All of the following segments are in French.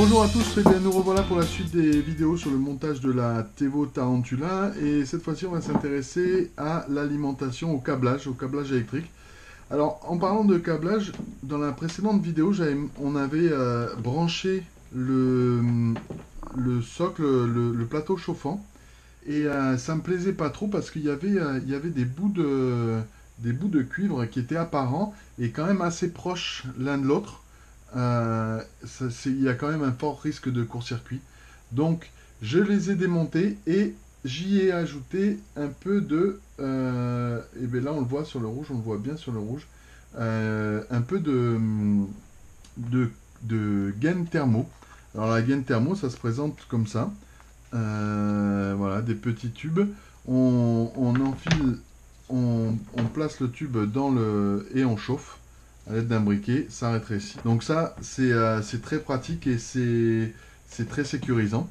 Bonjour à tous, et bien nous revoilà pour la suite des vidéos sur le montage de la Tevo Tarantula, et cette fois-ci on va s'intéresser à l'alimentation, au câblage électrique. Alors en parlant de câblage, dans la précédente vidéo on avait branché le socle, le plateau chauffant, et ça me plaisait pas trop parce qu'il y avait des bouts de cuivre qui étaient apparents et quand même assez proches l'un de l'autre. Il y a quand même un fort risque de court-circuit. Donc, je les ai démontés et j'y ai ajouté un peu et bien là, on le voit sur le rouge, on le voit bien sur le rouge. Un peu de, de gaine thermo. Alors, la gaine thermo, ça se présente comme ça. Voilà, des petits tubes. On enfile, on place le tube et on chauffe à l'aide d'un briquet, ça rétrécit. Donc ça, c'est très pratique et c'est très sécurisant.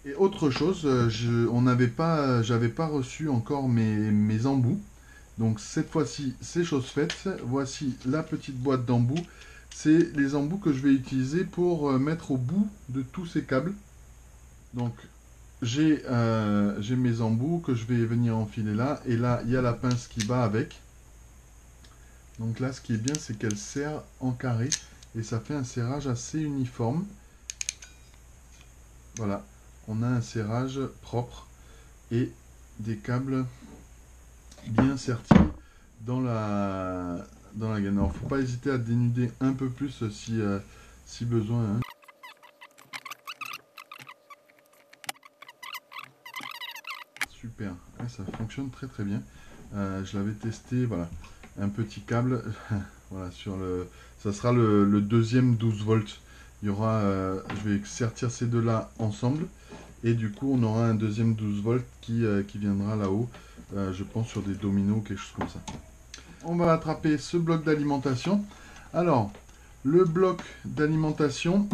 Et autre chose, j'avais pas reçu encore mes embouts. Donc cette fois-ci, c'est chose faite. Voici la petite boîte d'embouts. C'est les embouts que je vais utiliser pour mettre au bout de tous ces câbles. Donc j'ai mes embouts que je vais venir enfiler là. Et là, il y a la pince qui va avec. Donc là, ce qui est bien, c'est qu'elle serre en carré et ça fait un serrage assez uniforme. Voilà, on a un serrage propre et des câbles bien sertis dans la gaine. Alors, faut pas hésiter à dénuder un peu plus si besoin, hein. Super, ouais, ça fonctionne très très bien. Je l'avais testé, voilà, un petit câble, voilà, ça sera le deuxième 12 volts. Il y aura, je vais sertir ces deux-là ensemble, et du coup on aura un deuxième 12 volts qui viendra là-haut, je pense sur des dominos ou quelque chose comme ça. On va attraper ce bloc d'alimentation. Alors, le bloc d'alimentation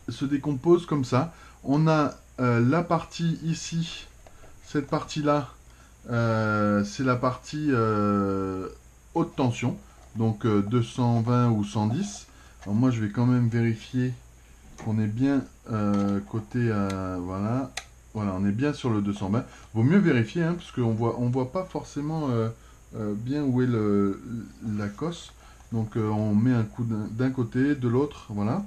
se décompose comme ça. On a la partie ici. Cette partie-là, c'est la partie haute tension, donc 220 ou 110. Alors moi, je vais quand même vérifier qu'on est bien côté, voilà, on est bien sur le 220. Vaut mieux vérifier, hein, parce qu'on voit pas forcément bien où est la cosse. Donc on met un coup d'un côté, de l'autre, voilà.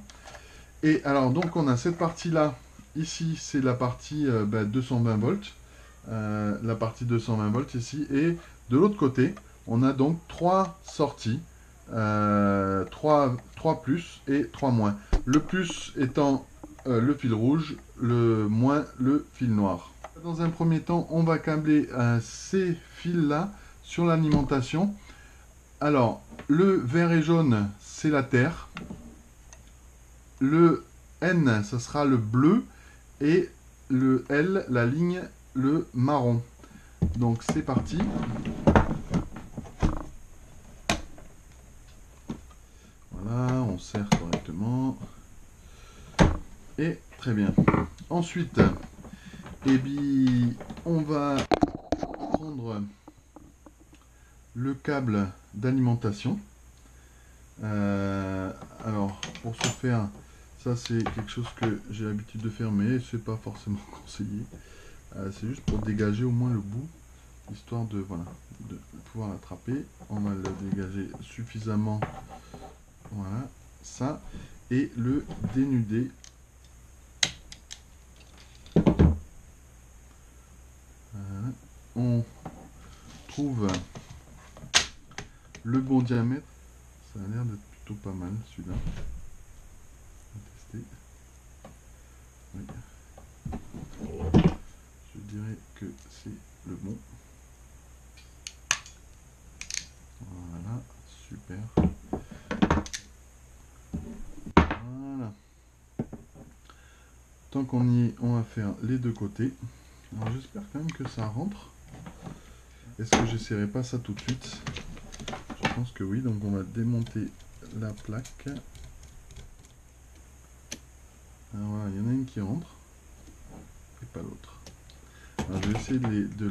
Et alors donc on a cette partie-là. Ici, c'est la partie 220 volts. La partie 220 volts ici, et de l'autre côté on a donc trois sorties, 3 plus et 3 moins, le plus étant le fil rouge, le moins le fil noir. Dans un premier temps, on va câbler ces fils là sur l'alimentation. Alors le vert et jaune, c'est la terre, le N, ça sera le bleu, et le L, la ligne, le marron. Donc c'est parti. Voilà, on serre correctement. Et très bien. Ensuite, eh bien, on va prendre le câble d'alimentation. Alors, pour ce faire, ça c'est quelque chose que j'ai l'habitude de faire, mais c'est pas forcément conseillé. C'est juste pour dégager au moins le bout, histoire de, voilà, de pouvoir l'attraper. On va le dégager suffisamment, voilà, ça, et le dénuder. Voilà. On trouve le bon diamètre, ça a l'air d'être plutôt pas mal celui-là. On va tester. Oui. Je dirais que c'est le bon. Voilà, super. Voilà. Tant qu'on y est, on va faire les deux côtés. Alors j'espère quand même que ça rentre. Est-ce que j'essaierai pas ça tout de suite? Je pense que oui, donc on va démonter la plaque. Alors voilà, il y en a une qui rentre et pas l'autre. Alors je vais essayer de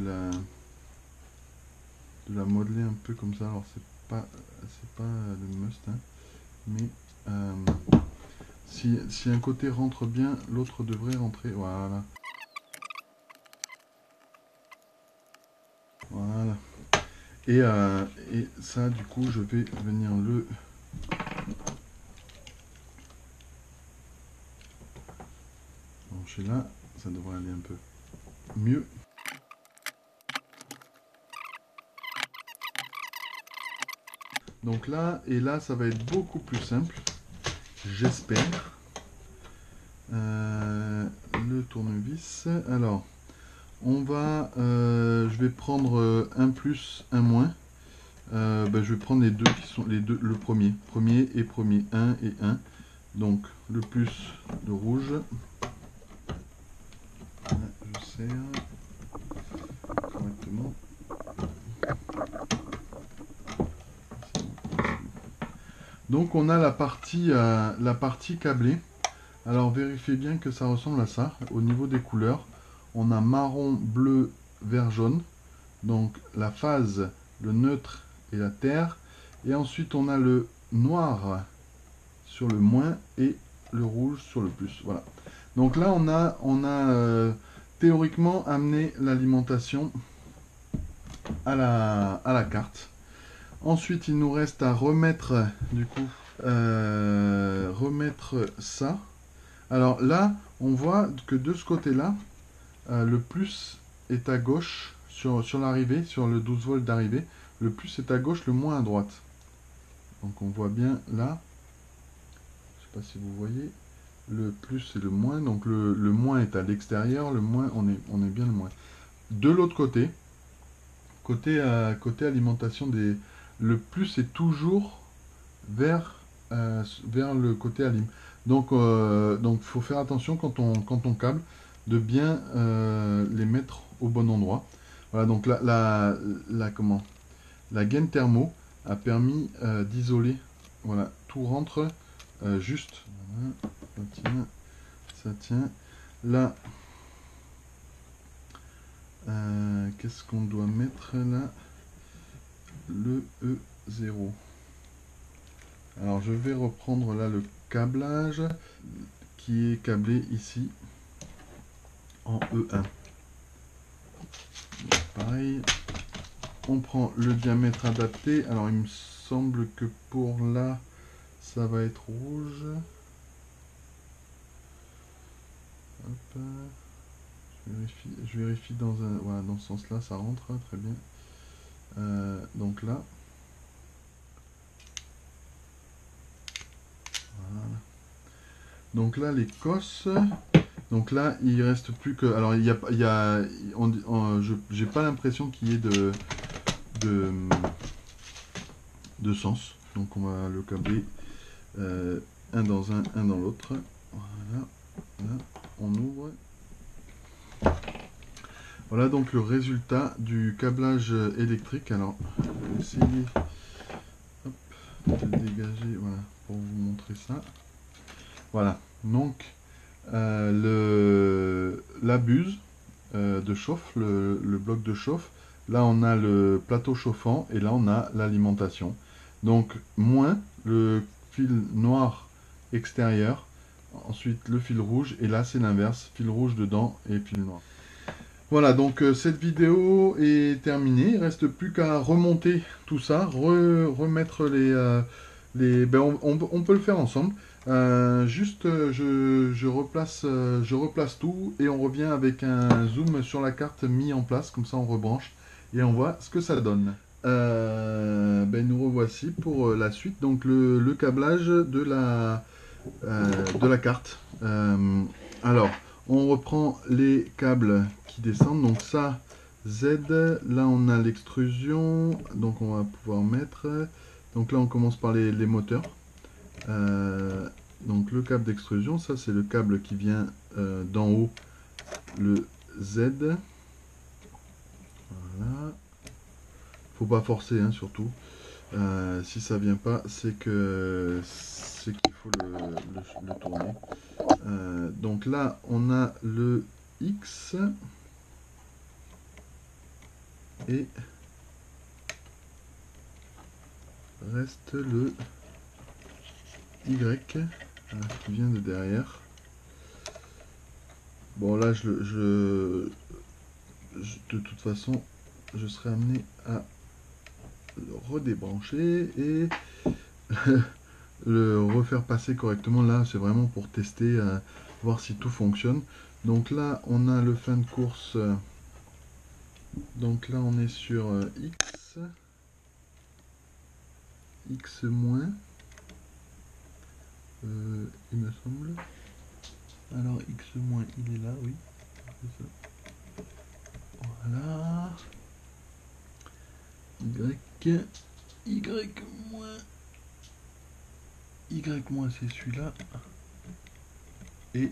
la modeler un peu comme ça. Alors c'est pas le must, hein, mais Si un côté rentre bien, l'autre devrait rentrer. Voilà. Voilà. Et ça, du coup, je vais venir le brancher là. Ça devrait aller un peu mieux. Donc là, et là, ça va être beaucoup plus simple. J'espère. Le tournevis. Alors, on va... je vais prendre un plus, un moins. Je vais prendre les deux qui sont les deux, le premier. Premier et premier. 1 et 1. Donc, le plus de rouge. Là, je serre correctement. Donc, on a la partie câblée. Alors, vérifiez bien que ça ressemble à ça. Au niveau des couleurs, on a marron, bleu, vert, jaune. Donc, la phase, le neutre et la terre. Et ensuite, on a le noir sur le moins et le rouge sur le plus. Voilà. Donc là, on a théoriquement amené l'alimentation à la carte. Ensuite, il nous reste à remettre, du coup, remettre ça. Alors là, on voit que de ce côté-là, le plus est à gauche sur l'arrivée, sur le 12 volts d'arrivée. Le plus est à gauche, le moins à droite. Donc on voit bien là. Je sais pas si vous voyez. Le plus et le moins. Donc le moins est à l'extérieur. Le moins, on est bien le moins. De l'autre côté, côté alimentation des... Le plus est toujours vers le côté alim. Donc faut faire attention quand on câble de bien les mettre au bon endroit. Voilà, donc comment, la gaine thermo a permis d'isoler. Voilà, tout rentre juste. Voilà, ça tient, ça tient. Là, qu'est-ce qu'on doit mettre là? Le E0. Alors je vais reprendre là le câblage qui est câblé ici en E1. Pareil, on prend le diamètre adapté. Alors il me semble que pour là, ça va être rouge. Hop. Je vérifie dans voilà, dans ce sens-là, ça rentre très bien. Donc là, voilà. Donc là, les cosses. Donc là, il reste plus que. Alors, j'ai pas l'impression qu'il y ait de sens. Donc, on va le câbler un dans un dans l'autre. Voilà. Là, on ouvre. Voilà donc le résultat du câblage électrique. Alors, je vais essayer hop, de le dégager, voilà, pour vous montrer ça. Voilà, donc la buse de chauffe, le bloc de chauffe. Là, on a le plateau chauffant et là, on a l'alimentation. Donc, moins le fil noir extérieur, ensuite le fil rouge, et là, c'est l'inverse, fil rouge dedans et fil noir. Voilà, donc cette vidéo est terminée. Il ne reste plus qu'à remonter tout ça, remettre on peut le faire ensemble. Juste, je replace tout et on revient avec un zoom sur la carte mis en place. Comme ça, on rebranche et on voit ce que ça donne. Nous revoici pour la suite. Donc, le câblage de la carte. Alors, on reprend les câbles qui descendent. Donc ça, Z, là on a l'extrusion. Donc on va pouvoir mettre. Donc là on commence par les moteurs. Donc le câble d'extrusion, ça c'est le câble qui vient d'en haut, le Z. Voilà. Faut pas forcer hein, surtout. Si ça vient pas, c'est qu'il faut le tourner. Donc là, on a le X et reste le Y. qui vient de derrière. Bon là de toute façon je serai amené à le redébrancher et le refaire passer correctement. Là c'est vraiment pour tester, voir si tout fonctionne. Donc là on a le fin de course, donc là on est sur X moins, il me semble. Alors X moins il est là, oui. Voilà. Y moins c'est celui-là. Et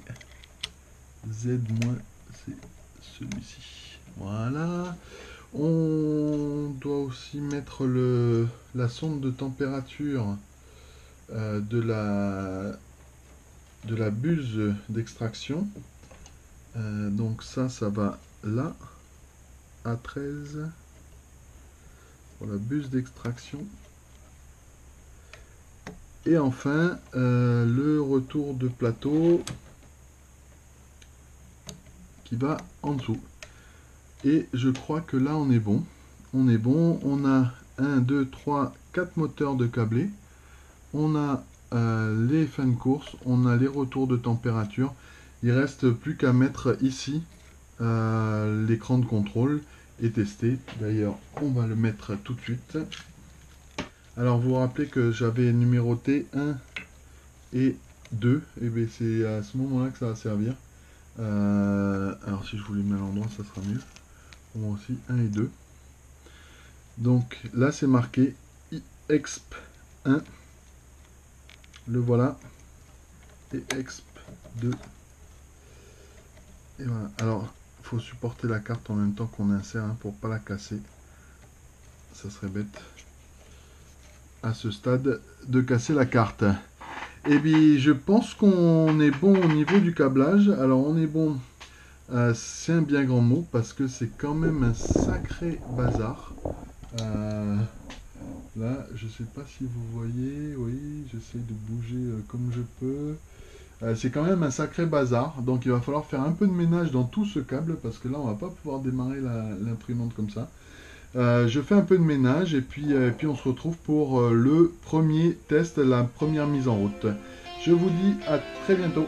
Z moins c'est celui-ci. Voilà. On doit aussi mettre la sonde de température de la buse d'extraction. Donc ça va là, à 13 pour la buse d'extraction. Et enfin, le retour de plateau qui va en dessous. Et je crois que là on est bon. On est bon. On a 1, 2, 3, 4 moteurs de câblés. On a les fins de course. On a les retours de température. Il reste plus qu'à mettre ici l'écran de contrôle et tester. D'ailleurs, on va le mettre tout de suite. Alors, vous vous rappelez que j'avais numéroté 1 et 2. Et bien, c'est à ce moment-là que ça va servir. Alors, si je vous les mets à l'endroit, ça sera mieux. Pour moi aussi, 1 et 2. Donc, là, c'est marqué EXP 1. Le voilà. Et EXP 2. Et voilà. Alors, il faut supporter la carte en même temps qu'on insère pour pas la casser. Ça serait bête à ce stade de casser la carte. Et bien, je pense qu'on est bon au niveau du câblage. Alors, on est bon, c'est un bien grand mot parce que c'est quand même un sacré bazar. Là, je sais pas si vous voyez. Oui, j'essaie de bouger comme je peux. C'est quand même un sacré bazar, donc il va falloir faire un peu de ménage dans tout ce câble parce que là on va pas pouvoir démarrer l'imprimante comme ça. Je fais un peu de ménage et puis on se retrouve pour le premier test, la première mise en route. Je vous dis à très bientôt.